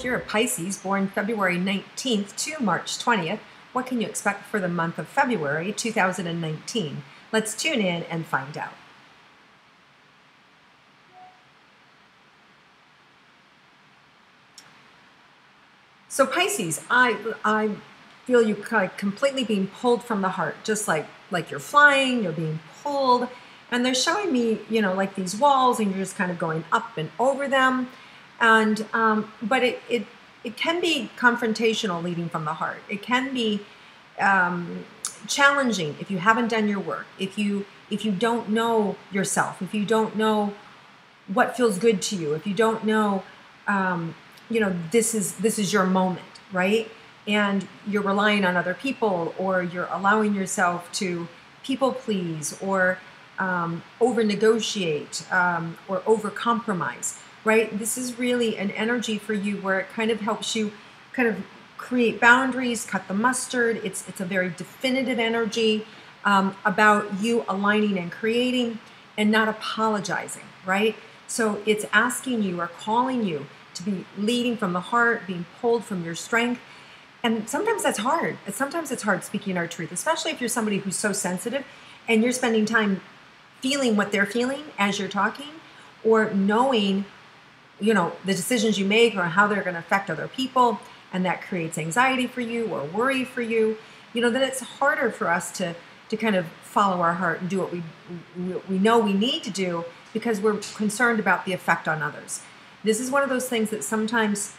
if you're a Pisces born February 19th to March 20th, what can you expect for the month of February 2019? Let's tune in and find out. So Pisces, I feel you kind of completely being pulled from the heart, just like you're flying, you're being pulled, and they're showing me, like these walls, and you're just kind of going up and over them, and but it can be confrontational, leading from the heart. It can be challenging if you haven't done your work, if you don't know yourself, if you don't know what feels good to you, if you don't know, this is your moment, right? And you're relying on other people, or you're allowing yourself to people please, or over negotiate, or over compromise, right? This is really an energy for you where it kind of helps you kind of create boundaries, cut the mustard. It's a very definitive energy about you aligning and creating and not apologizing, right? So it's asking you or calling you to be leading from the heart, being pulled from your strength. And sometimes that's hard. Sometimes it's hard speaking our truth, especially if you're somebody who's so sensitive and you're spending time feeling what they're feeling as you're talking, or knowing, the decisions you make or how they're going to affect other people, and that creates anxiety for you or worry for you. Then it's harder for us to kind of follow our heart and do what we know we need to do, because we're concerned about the effect on others. This is one of those things that sometimes,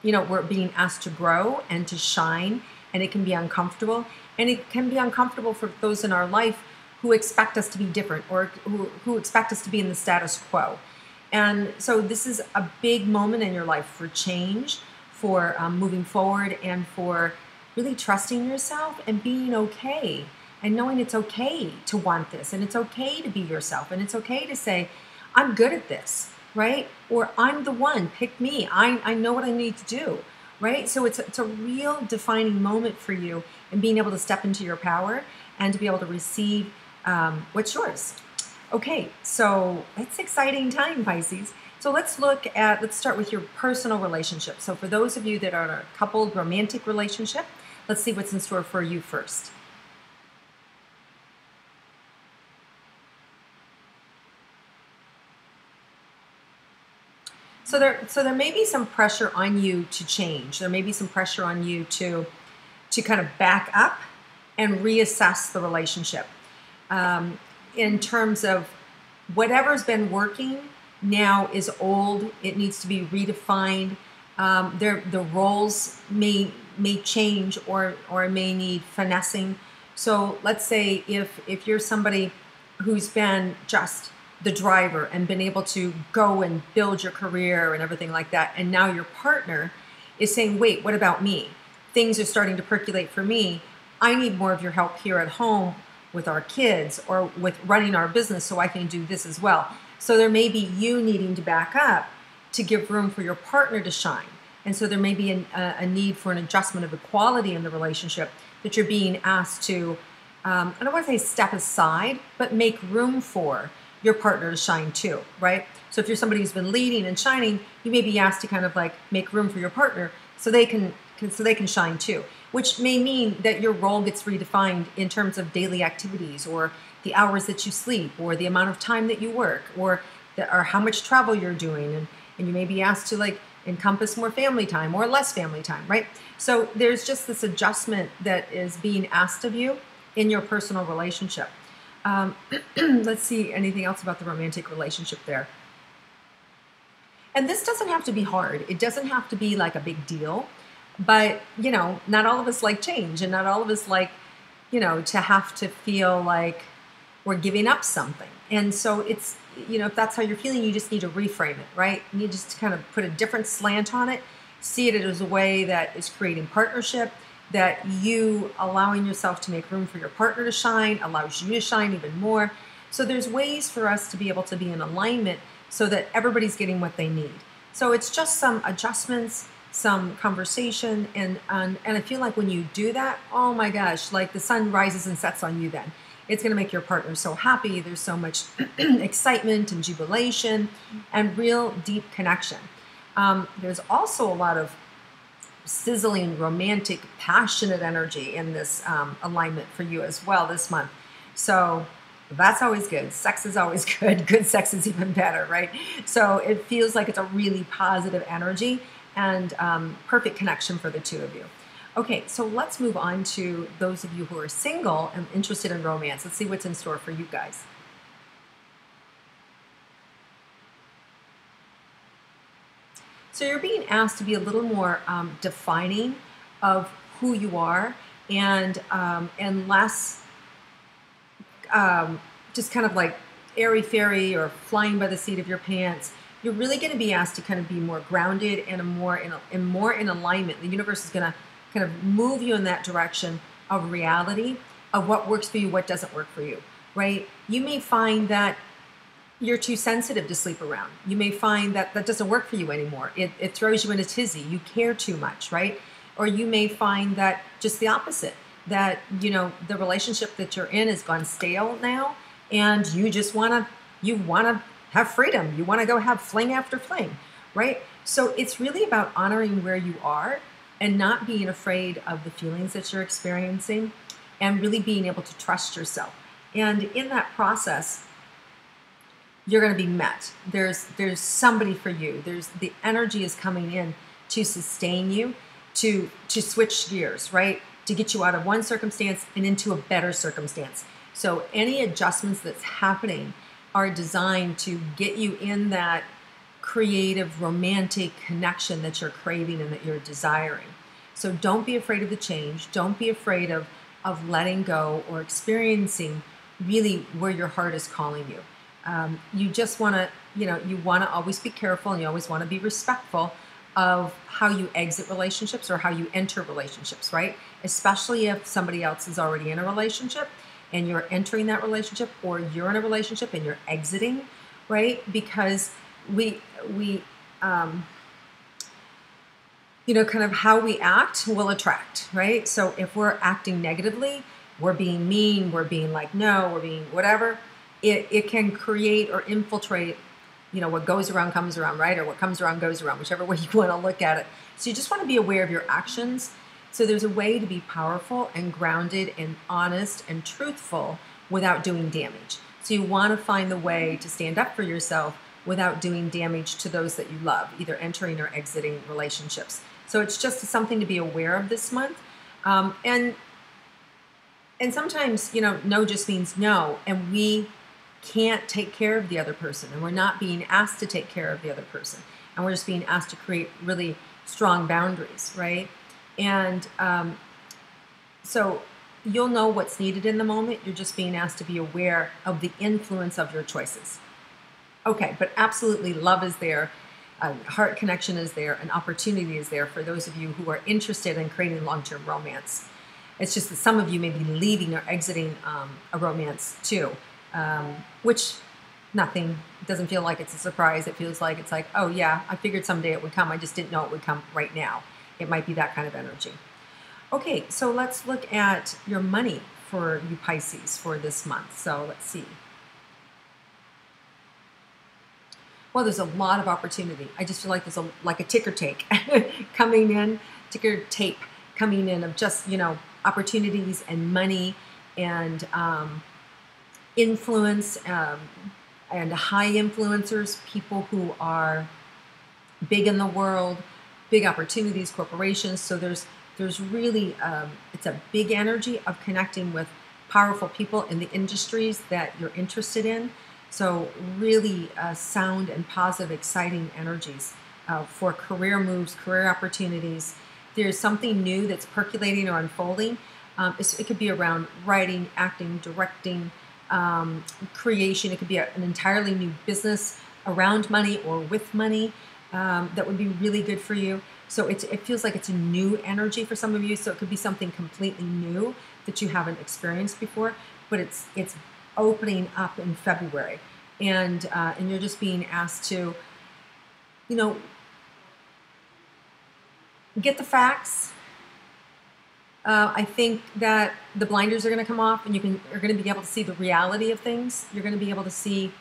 we're being asked to grow and to shine, and it can be uncomfortable. And it can be uncomfortable for those in our life who expect us to be different, or who expect us to be in the status quo. And so this is a big moment in your life for change, for moving forward, and for really trusting yourself and being okay, and knowing it's okay to want this, and it's okay to be yourself, and it's okay to say, I'm good at this, right? Or I'm the one, pick me. I know what I need to do, right? So it's a real defining moment for you in being able to step into your power and to be able to receive what's yours. Okay, so it's exciting time, Pisces. So let's start with your personal relationship. So for those of you that are in a coupled romantic relationship, let's see what's in store for you first. So there may be some pressure on you to change. There may be some pressure on you to kind of back up and reassess the relationship in terms of whatever's been working now is old. It needs to be redefined. The roles may change or may need finessing. So let's say if you're somebody who's been just the driver and been able to go and build your career and everything like that, and now your partner is saying, wait, what about me? Things are starting to percolate for me. I need more of your help here at home with our kids, or with running our business, so I can do this as well. So there may be you needing to back up to give room for your partner to shine. And so there may be a need for an adjustment of equality in the relationship, that you're being asked to, I don't want to say step aside, but make room for your partner to shine too, right? So if you're somebody who's been leading and shining, you may be asked to kind of like make room for your partner so they can shine too, which may mean that your role gets redefined in terms of daily activities, or the hours that you sleep, or the amount of time that you work, or how much travel you're doing, and you may be asked to like encompass more family time or less family time, right? So there's just this adjustment that is being asked of you in your personal relationship. Let's see anything else about the romantic relationship there. And this doesn't have to be hard. It doesn't have to be like a big deal. But, not all of us like change, and not all of us like, to have to feel like we're giving up something. And so it's, if that's how you're feeling, you just need to reframe it, right? You need just to kind of put a different slant on it, see it as a way that is creating partnership, that you allowing yourself to make room for your partner to shine allows you to shine even more. So there's ways for us to be able to be in alignment so that everybody's getting what they need. So it's just some adjustments, some conversation, and I feel like when you do that, oh my gosh, like the sun rises and sets on you then. It's going to make your partner so happy. There's so much excitement and jubilation and real deep connection. There's also a lot of sizzling, romantic, passionate energy in this alignment for you as well this month. So that's always good. Sex is always good. Good sex is even better, right? So it feels like it's a really positive energy and perfect connection for the two of you. Okay, so let's move on to those of you who are single and interested in romance. Let's see what's in store for you guys. So you're being asked to be a little more defining of who you are, and less just kind of like airy-fairy or flying by the seat of your pants. You're really going to be asked to kind of be more grounded and more in alignment. The universe is going to kind of move you in that direction of reality, of what works for you, what doesn't work for you, right? You may find that you're too sensitive to sleep around. You may find that that doesn't work for you anymore. It throws you in a tizzy. You care too much, right? Or you may find that just the opposite, that, you know, the relationship that you're in has gone stale now, and you just want to have freedom. You want to go have fling after fling, right? So it's really about honoring where you are and not being afraid of the feelings that you're experiencing, and really being able to trust yourself. And in that process, you're going to be met. There's somebody for you. The energy is coming in to sustain you, to switch gears, right? To get you out of one circumstance and into a better circumstance. So any adjustments that's happening are designed to get you in that creative, romantic connection that you're craving and that you're desiring. So don't be afraid of the change. Don't be afraid of letting go or experiencing really where your heart is calling you. You just want to, you want to always be careful, and you always want to be respectful of how you exit relationships or how you enter relationships, right? Especially if somebody else is already in a relationship and you're entering that relationship, or you're in a relationship and you're exiting, right? Because kind of how we act will attract, right? So if we're acting negatively, we're being mean, we're being like, no, we're being whatever, it can create or infiltrate, what goes around comes around, right? Or what comes around goes around, whichever way you want to look at it. So you just want to be aware of your actions. So there's a way to be powerful and grounded and honest and truthful without doing damage. So you want to find the way to stand up for yourself without doing damage to those that you love, either entering or exiting relationships. So it's just something to be aware of this month. And sometimes, no just means no, and we can't take care of the other person, and we're not being asked to take care of the other person, and we're just being asked to create really strong boundaries, right? And so you'll know what's needed in the moment. You're just being asked to be aware of the influence of your choices. Okay, but absolutely, love is there, heart connection is there, and opportunity is there for those of you who are interested in creating long-term romance. It's just that some of you may be leaving or exiting a romance too, which nothing, doesn't feel like it's a surprise. It feels like it's like, oh yeah, I figured someday it would come. I just didn't know it would come right now. It might be that kind of energy. Okay, so let's look at your money for you Pisces for this month. So let's see. Well, there's a lot of opportunity. I just feel like there's like a ticker tape coming in, ticker tape coming in of just, opportunities and money and influence and high influencers, people who are big in the world, big opportunities, corporations. So there's really, it's a big energy of connecting with powerful people in the industries that you're interested in. So really sound and positive, exciting energies for career moves, career opportunities. There's something new that's percolating or unfolding. It could be around writing, acting, directing, creation. It could be an entirely new business around money or with money that would be really good for you. So it feels like it's a new energy for some of you. So it could be something completely new that you haven't experienced before, but it's opening up in February, and you're just being asked to, get the facts. I think that the blinders are going to come off, and you're going to be able to see the reality of things. You're going to be able to see,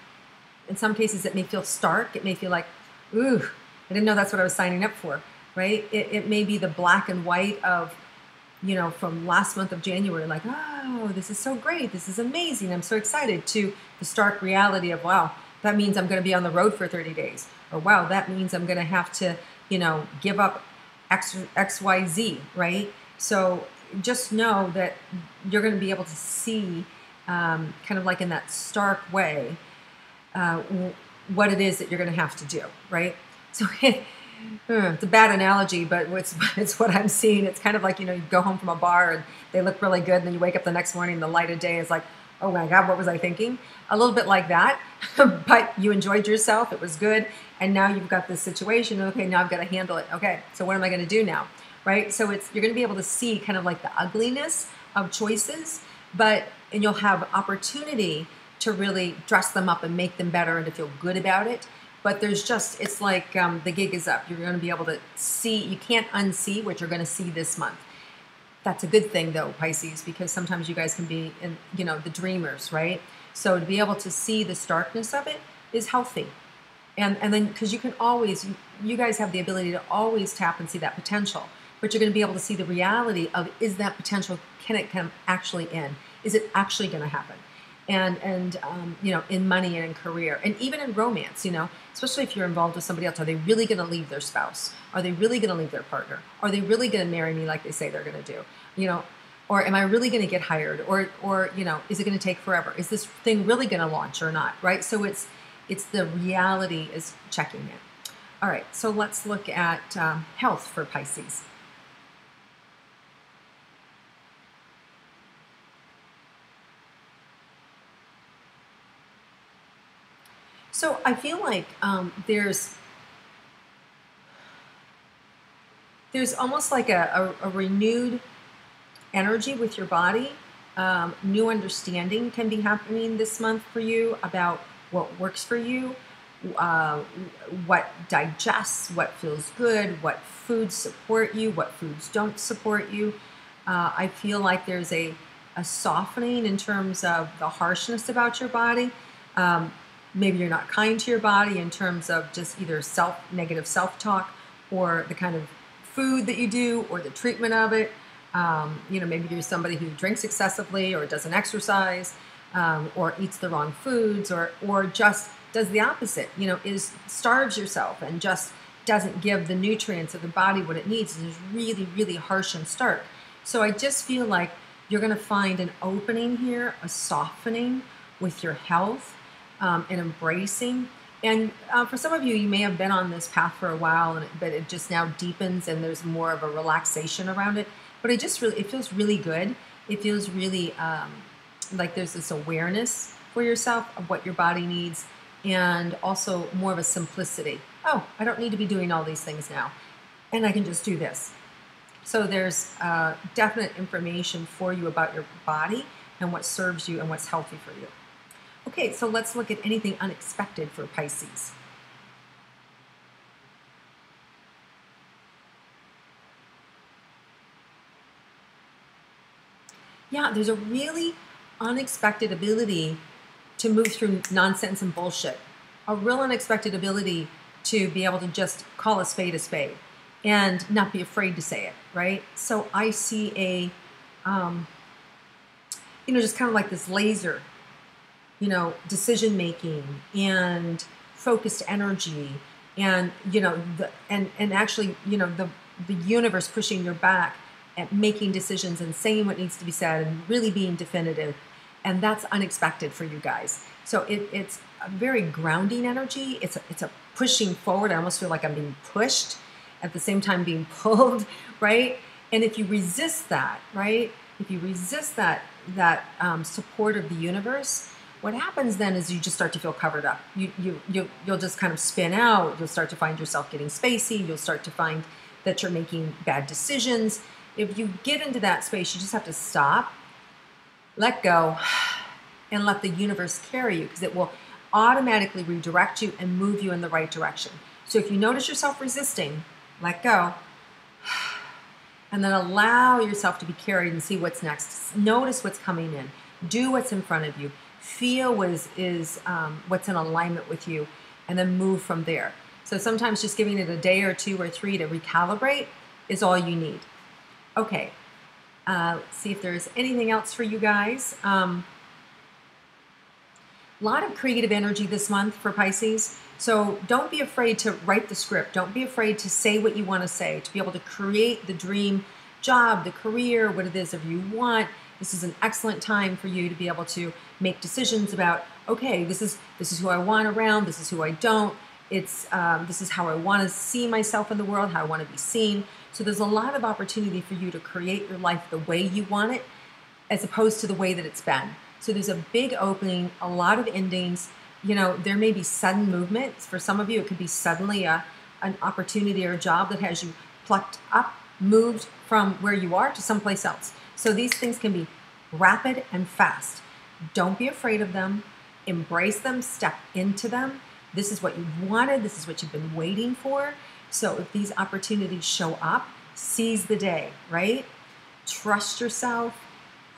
in some cases, it may feel stark. It may feel like, ooh, I didn't know that's what I was signing up for, right? It may be the black and white of, from last month of January, like, oh, this is so great. This is amazing. I'm so excited, to the stark reality of, wow, that means I'm going to be on the road for 30 days. Or, wow, that means I'm going to have to, give up X, Y, Z, right? So just know that you're going to be able to see kind of like in that stark way what it is that you're going to have to do, right? So it's a bad analogy, but it's what I'm seeing. It's kind of like, you go home from a bar and they look really good, and then you wake up the next morning and the light of day is like, oh my God, what was I thinking? A little bit like that, but you enjoyed yourself. It was good. And now you've got this situation. Okay, now I've got to handle it. Okay, so what am I going to do now? Right? So you're going to be able to see kind of like the ugliness of choices, and you'll have opportunity to really dress them up and make them better and to feel good about it. But it's like the gig is up. You're going to be able to see, you can't unsee what you're going to see this month. That's a good thing though, Pisces, because sometimes you guys can be the dreamers, right? So to be able to see the starkness of it is healthy. And then, because you can always, you guys have the ability to always tap and see that potential, but you're going to be able to see the reality of, is that potential, can it come actually in? Is it actually going to happen? And in money and in career, and even in romance, especially if you're involved with somebody else, are they really going to leave their spouse? Are they really going to leave their partner? Are they really going to marry me like they say they're going to do? Or am I really going to get hired? Or is it going to take forever? Is this thing really going to launch or not? Right? So it's the reality is checking it. All right. So let's look at health for Pisces. So I feel like there's almost like a renewed energy with your body. New understanding can be happening this month for you about what works for you, what digests, what feels good, what foods support you, what foods don't support you. I feel like there's a softening in terms of the harshness about your body. Maybe you're not kind to your body in terms of just either negative self-talk, or the kind of food that you do, or the treatment of it. Maybe you're somebody who drinks excessively, or doesn't exercise, or eats the wrong foods, or just does the opposite, starves yourself and just doesn't give the nutrients of the body what it needs. It's really, really harsh and stark. So I just feel like you're going to find an opening here, a softening with your health. And embracing. And for some of you, you may have been on this path for a while, but it just now deepens and there's more of a relaxation around it. But it feels really good. It feels really like there's this awareness for yourself of what your body needs, and also more of a simplicity. Oh, I don't need to be doing all these things now, and I can just do this. So there's definite information for you about your body and what serves you and what's healthy for you. Okay, so let's look at anything unexpected for Pisces. Yeah, there's a really unexpected ability to move through nonsense and bullshit. A real unexpected ability to be able to just call a spade and not be afraid to say it, right? So I see just kind of like this laser, decision making and focused energy, and actually the universe pushing your back at making decisions and saying what needs to be said and really being definitive, and that's unexpected for you guys. So it's a very grounding energy. It's a pushing forward. I almost feel like I'm being pushed at the same time being pulled, right? And if you resist that, right? If you resist that support of the universe, what happens then is you just start to feel covered up. You'll just kind of spin out. You'll start to find yourself getting spacey. You'll start to find that you're making bad decisions. If you get into that space, you just have to stop, let go, and let the universe carry you, because it will automatically redirect you and move you in the right direction. So if you notice yourself resisting, let go, and then allow yourself to be carried and see what's next. Notice what's coming in. Do what's in front of you. Feel what is what's in alignment with you, and then move from there. So sometimes just giving it a day or 2 or 3 to recalibrate is all you need. Okay, let's see if there's anything else for you guys. A lot of creative energy this month for Pisces. So don't be afraid to write the script. Don't be afraid to say what you want to say, to be able to create the dream job, the career, what it is that you want. This is an excellent time for you to be able to make decisions about, okay, this is who I want around, this is who I don't. This is how I want to see myself in the world, how I want to be seen. So there's a lot of opportunity for you to create your life the way you want it, as opposed to the way that it's been. So there's a big opening, a lot of endings. You know, there may be sudden movements. For some of you, it could be suddenly an opportunity or a job that has you plucked up, moved from where you are to someplace else. So these things can be rapid and fast. Don't be afraid of them. Embrace them, step into them. This is what you've wanted. This is what you've been waiting for. So if these opportunities show up, seize the day, right? Trust yourself.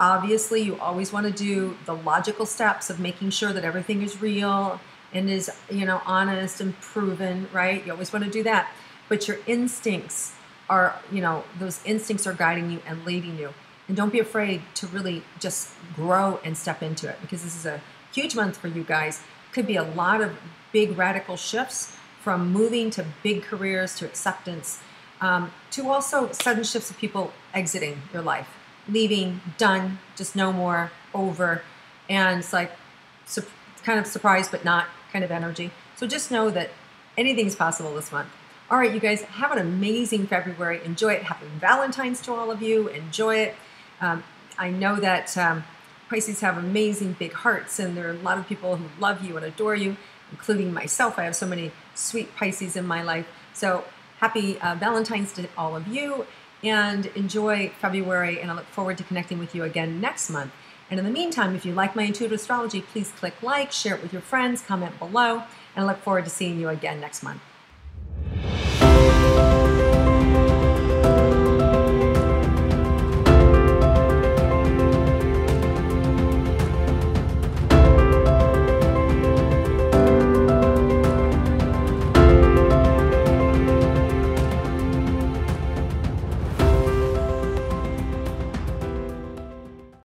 Obviously, you always want to do the logical steps of making sure that everything is real and is, you know, honest and proven, right? You always want to do that. But your instincts are, you know, those instincts are guiding you and leading you. And don't be afraid to really just grow and step into it, because this is a huge month for you guys. Could be a lot of big radical shifts, from moving to big careers to acceptance, to also sudden shifts of people exiting your life, leaving, done, just no more, over. And it's like kind of surprised but not kind of energy. So just know that anything's possible this month. All right, you guys, have an amazing February. Enjoy it. Happy Valentine's to all of you. Enjoy it. I know that Pisces have amazing big hearts, and there are a lot of people who love you and adore you, including myself. I have so many sweet Pisces in my life. So happy Valentine's to all of you, and enjoy February, and I look forward to connecting with you again next month. And in the meantime, if you like my intuitive astrology, please click like, share it with your friends, comment below, and I look forward to seeing you again next month.